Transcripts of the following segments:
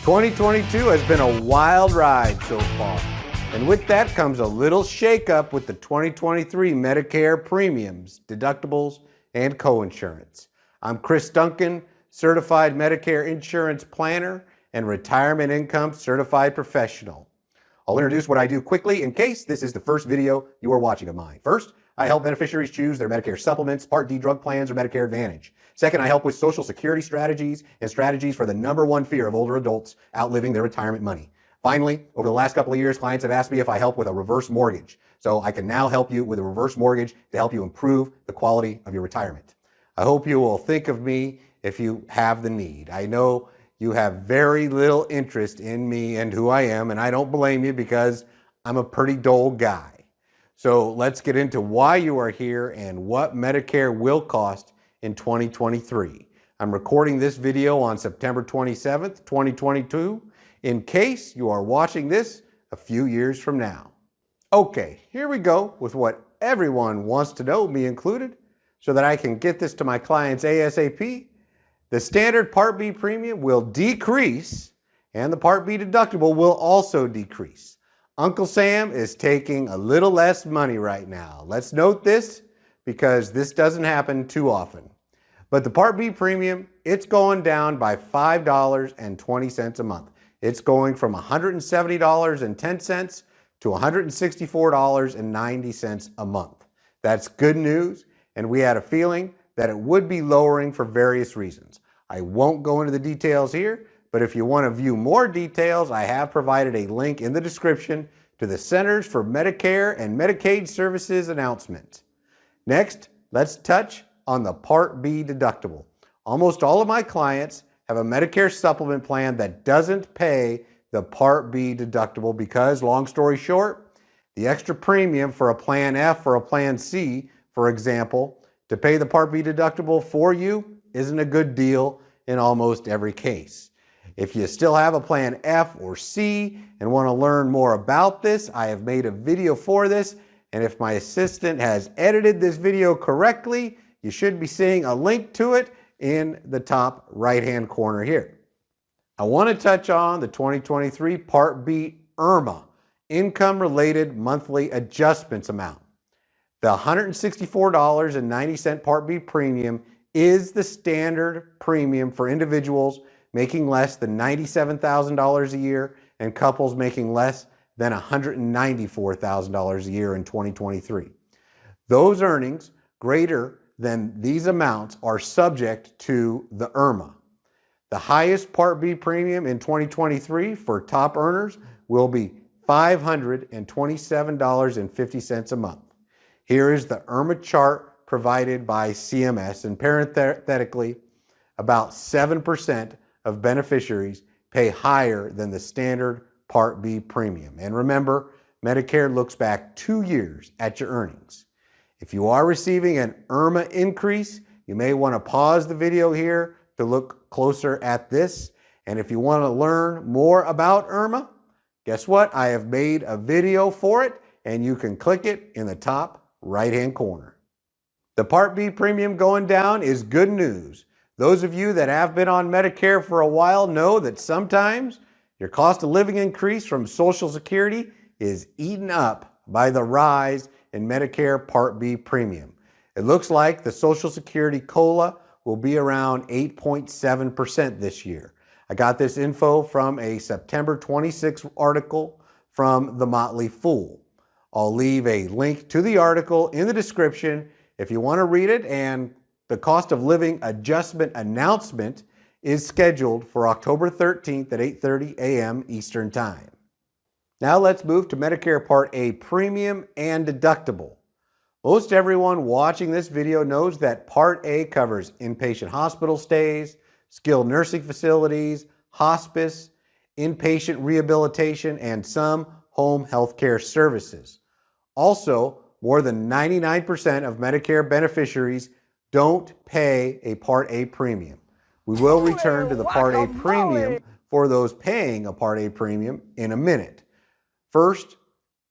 2022 has been a wild ride so far, and with that comes a little shakeup with the 2023 Medicare premiums, deductibles, and coinsurance. I'm Chris Duncan, certified Medicare insurance planner and retirement income certified professional. I'll introduce what I do quickly in case this is the first video you are watching of mine. First, I help beneficiaries choose their Medicare Supplements, Part D drug plans, or Medicare Advantage. Second, I help with Social Security strategies and strategies for the #1 fear of older adults outliving their retirement money. Finally, over the last couple of years, clients have asked me if I help with a reverse mortgage. So I can now help you with a reverse mortgage to help you improve the quality of your retirement. I hope you will think of me if you have the need. I know you have very little interest in me and who I am, and I don't blame you because I'm a pretty dull guy. So let's get into why you are here and what Medicare will cost in 2023. I'm recording this video on September 27th, 2022, in case you are watching this a few years from now. Okay, here we go with what everyone wants to know, me included, so that I can get this to my clients ASAP. The standard Part B premium will decrease, and the Part B deductible will also decrease. Uncle Sam is taking a little less money right now. Let's note this because this doesn't happen too often. But the Part B premium, it's going down by $5.20 a month. It's going from $170.10 to $164.90 a month. That's good news, and we had a feeling that it would be lowering for various reasons. I won't go into the details here, but if you want to view more details, I have provided a link in the description to the Centers for Medicare and Medicaid Services announcement. Next, let's touch on the Part B deductible. Almost all of my clients have a Medicare supplement plan that doesn't pay the Part B deductible because, long story short, the extra premium for a Plan F or a Plan C, for example, to pay the Part B deductible for you isn't a good deal in almost every case. If you still have a Plan F or C and want to learn more about this, I have made a video for this, and if my assistant has edited this video correctly, you should be seeing a link to it in the top right-hand corner here. I want to touch on the 2023 Part B IRMAA, Income-Related Monthly Adjustments amount. The $164.90 Part B premium is the standard premium for individuals making less than $97,000 a year and couples making less than $194,000 a year in 2023. Those earnings greater than these amounts are subject to the IRMAA. The highest Part B premium in 2023 for top earners will be $527.50 a month. Here is the IRMAA chart provided by CMS, and parenthetically, about 7% of beneficiaries pay higher than the standard Part B premium. And remember, Medicare looks back 2 years at your earnings. If you are receiving an IRMAA increase, you may want to pause the video here to look closer at this. And if you want to learn more about IRMAA, guess what? I have made a video for it, and you can click it in the top right-hand corner. The Part B premium going down is good news. Those of you that have been on Medicare for a while know that sometimes your cost of living increase from Social Security is eaten up by the rise in Medicare Part B premium. It looks like the Social Security COLA will be around 8.7% this year. I got this info from a September 26th article from The Motley Fool. I'll leave a link to the article in the description if you want to read it, and the cost of living adjustment announcement is scheduled for October 13th at 8:30 a.m. Eastern Time. Now let's move to Medicare Part A premium and deductible. Most everyone watching this video knows that Part A covers inpatient hospital stays, skilled nursing facilities, hospice, inpatient rehabilitation, and some home health care services. Also, more than 99% of Medicare beneficiaries don't pay a Part A premium. We will return to the Part A premium for those paying a Part A premium in a minute. First,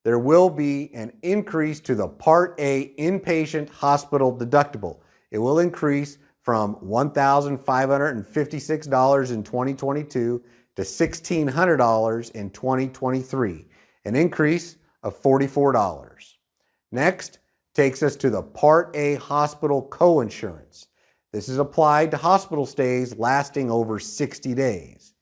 there will be an increase to the Part A inpatient hospital deductible. It will increase from $1,556 in 2022 to $1,600 in 2023, an increase of $44. Next, takes us to the Part A hospital coinsurance. This is applied to hospital stays lasting over 60 days.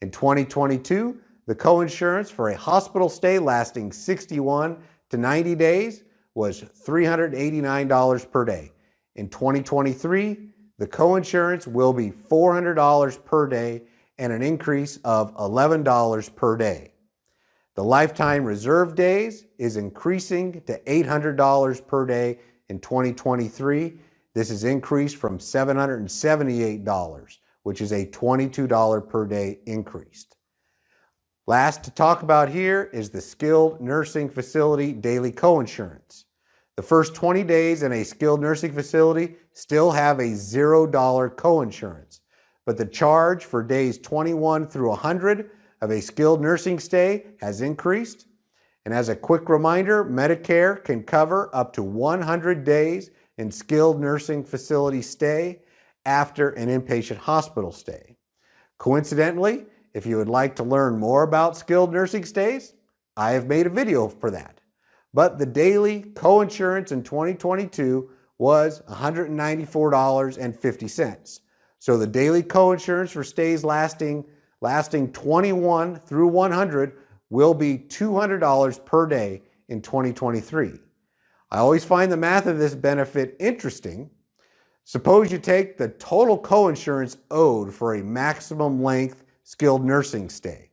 In 2022, the coinsurance for a hospital stay lasting 61 to 90 days was $389 per day. In 2023, the coinsurance will be $400 per day and an increase of $11 per day. The lifetime reserve days is increasing to $800 per day in 2023. This is increased from $778, which is a $22 per day increase. Last to talk about here is the skilled nursing facility daily coinsurance. The first 20 days in a skilled nursing facility still have a $0 coinsurance, but the charge for days 21 through 100 of a skilled nursing stay has increased. And as a quick reminder, Medicare can cover up to 100 days in skilled nursing facility stay after an inpatient hospital stay. Coincidentally, if you would like to learn more about skilled nursing stays, I have made a video for that. But the daily coinsurance in 2022 was $194.50. So the daily coinsurance for stays lasting 21 through 100 will be $200 per day in 2023. I always find the math of this benefit interesting. Suppose you take the total coinsurance owed for a maximum length skilled nursing stay.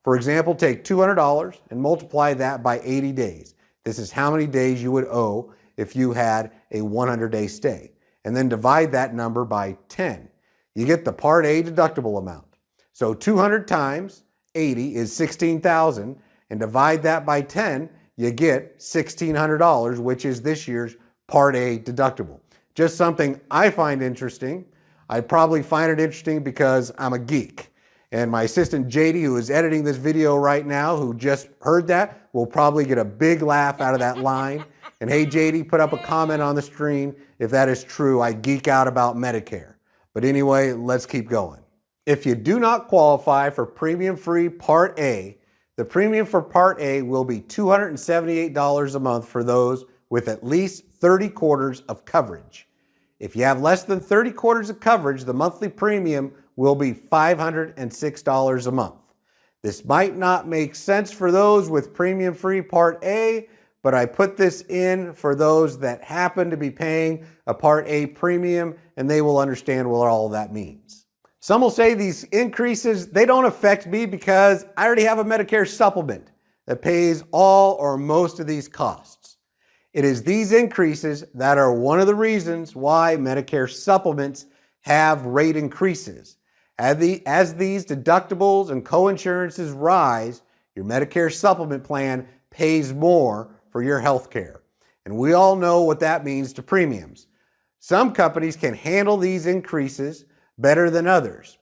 For example, take $200 and multiply that by 80 days. This is how many days you would owe if you had a 100-day stay. And then divide that number by 10. You get the Part A deductible amount. So 200 times 80 is $16,000, and divide that by 10, you get $1,600, which is this year's Part A deductible. Just something I find interesting. I probably find it interesting because I'm a geek. And my assistant JD, who is editing this video right now, who just heard that, will probably get a big laugh out of that line. And hey, JD, put up a comment on the screen if that is true. I geek out about Medicare. But anyway, let's keep going. If you do not qualify for premium-free Part A, the premium for Part A will be $278 a month for those with at least 30 quarters of coverage. If you have less than 30 quarters of coverage, the monthly premium will be $506 a month. This might not make sense for those with premium-free Part A, but I put this in for those that happen to be paying a Part A premium, and they will understand what all that means. Some will say these increases, they don't affect me because I already have a Medicare supplement that pays all or most of these costs. It is these increases that are one of the reasons why Medicare supplements have rate increases. As these deductibles and coinsurances rise, your Medicare supplement plan pays more for your health care. And we all know what that means to premiums. Some companies can handle these increases better than others.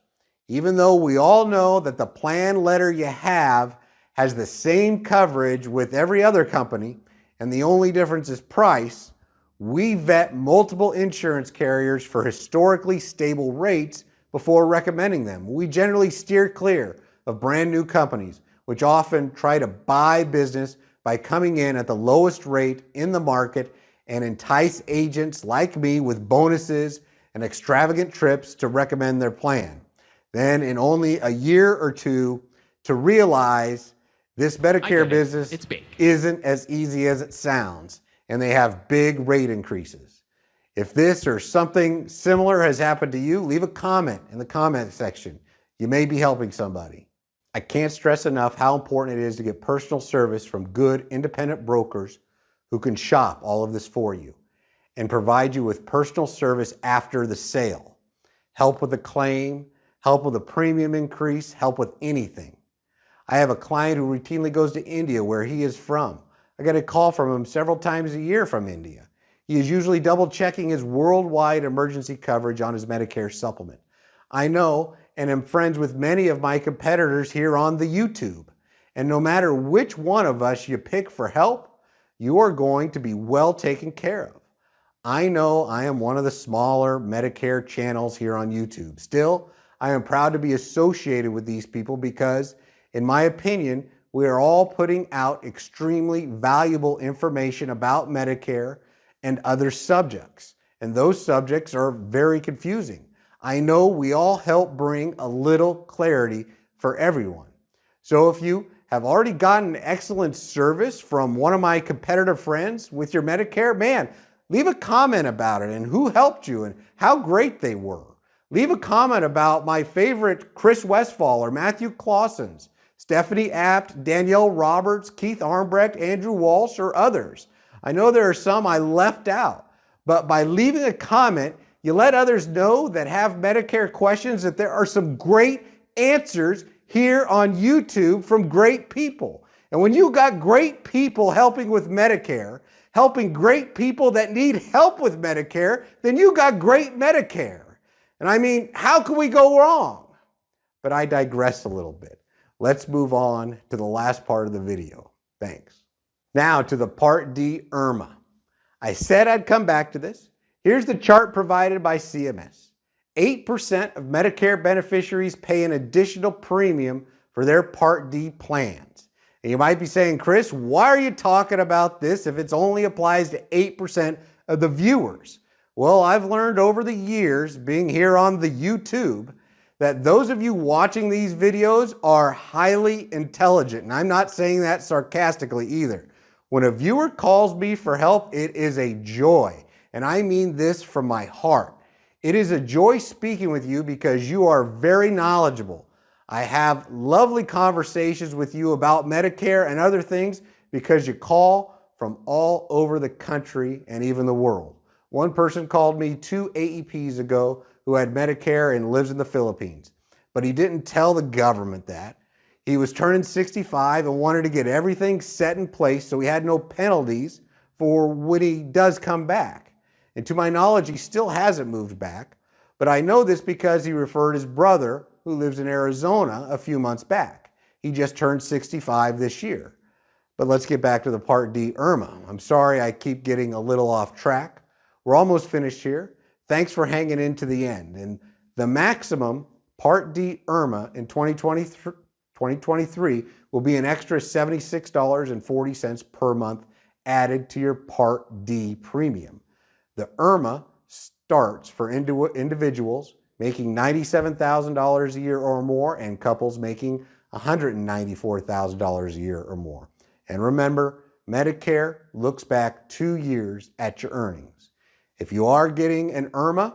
Even though we all know that the plan letter you have has the same coverage with every other company, and the only difference is price, we vet multiple insurance carriers for historically stable rates before recommending them. We generally steer clear of brand new companies, which often try to buy business by coming in at the lowest rate in the market and entice agents like me with bonuses and extravagant trips to recommend their plan. Then in only a year or two to realize this Medicare business isn't as easy as it sounds, and they have big rate increases. If this or something similar has happened to you, leave a comment in the comment section. You may be helping somebody. I can't stress enough how important it is to get personal service from good independent brokers who can shop all of this for you and provide you with personal service after the sale. Help with a claim, help with a premium increase, help with anything. I have a client who routinely goes to India, where he is from. I get a call from him several times a year from India. He is usually double checking his worldwide emergency coverage on his Medicare supplement. I know and am friends with many of my competitors here on the YouTube. And no matter which one of us you pick for help, you are going to be well taken care of. I know I am one of the smaller Medicare channels here on YouTube. Still, I am proud to be associated with these people because, in my opinion, we are all putting out extremely valuable information about Medicare and other subjects. And those subjects are very confusing. I know we all help bring a little clarity for everyone. So if you have already gotten excellent service from one of my competitor friends with your Medicare, man, leave a comment about it and who helped you and how great they were. Leave a comment about my favorite Chris Westfall or Matthew Clausen's, Stephanie Apt, Danielle Roberts, Keith Armbrecht, Andrew Walsh, or others. I know there are some I left out, but by leaving a comment, you let others know that have Medicare questions that there are some great answers here on YouTube from great people. And when you got great people helping with Medicare, helping great people that need help with Medicare, then you got great Medicare. And I mean, how can we go wrong? But I digress a little bit. Let's move on to the last part of the video. Thanks. Now to the Part D IRMAA. I said I'd come back to this. Here's the chart provided by CMS. 8% of Medicare beneficiaries pay an additional premium for their Part D plans. And you might be saying, Chris, why are you talking about this if it only applies to 8% of the viewers? Well, I've learned over the years, being here on the YouTube, that those of you watching these videos are highly intelligent. And I'm not saying that sarcastically either. When a viewer calls me for help, it is a joy. And I mean this from my heart. It is a joy speaking with you because you are very knowledgeable. I have lovely conversations with you about Medicare and other things because you call from all over the country and even the world. One person called me 2 AEPs ago who had Medicare and lives in the Philippines, but he didn't tell the government that. He was turning 65 and wanted to get everything set in place so he had no penalties for when he does come back. And to my knowledge, he still hasn't moved back, but I know this because he referred his brother, who lives in Arizona, a few months back. He just turned 65 this year. But let's get back to the Part D IRMAA. I'm sorry I keep getting a little off track. We're almost finished here. Thanks for hanging in to the end. And the maximum Part D IRMAA in 2023 will be an extra $76.40 per month added to your Part D premium. The IRMAA starts for individuals making $97,000 a year or more and couples making $194,000 a year or more. And remember, Medicare looks back 2 years at your earnings. If you are getting an IRMAA,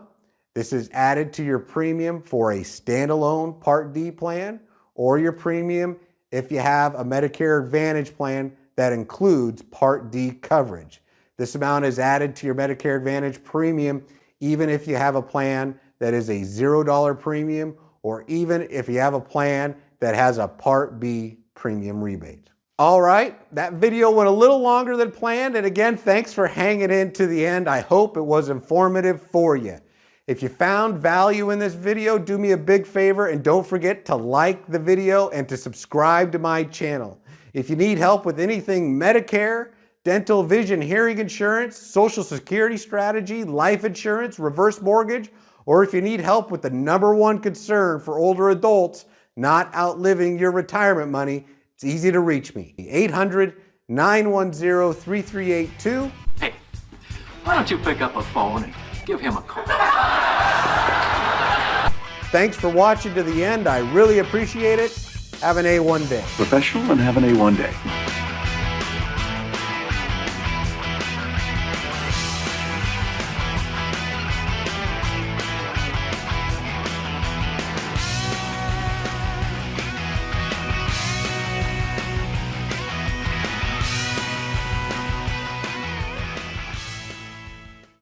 this is added to your premium for a standalone Part D plan or your premium if you have a Medicare Advantage plan that includes Part D coverage. This amount is added to your Medicare Advantage premium even if you have a plan that is a $0 premium or even if you have a plan that has a Part B premium rebate. All right, that video went a little longer than planned, and again, thanks for hanging in to the end. I hope it was informative for you. If you found value in this video, do me a big favor and don't forget to like the video and to subscribe to my channel. If you need help with anything Medicare, dental, vision, hearing insurance, Social Security strategy, life insurance, reverse mortgage, or if you need help with the #1 concern for older adults not outliving your retirement money, it's easy to reach me. 800-910-3382. Hey, why don't you pick up a phone and give him a call? Thanks for watching to the end. I really appreciate it. Have an A1 day. Professional and have an A1 day.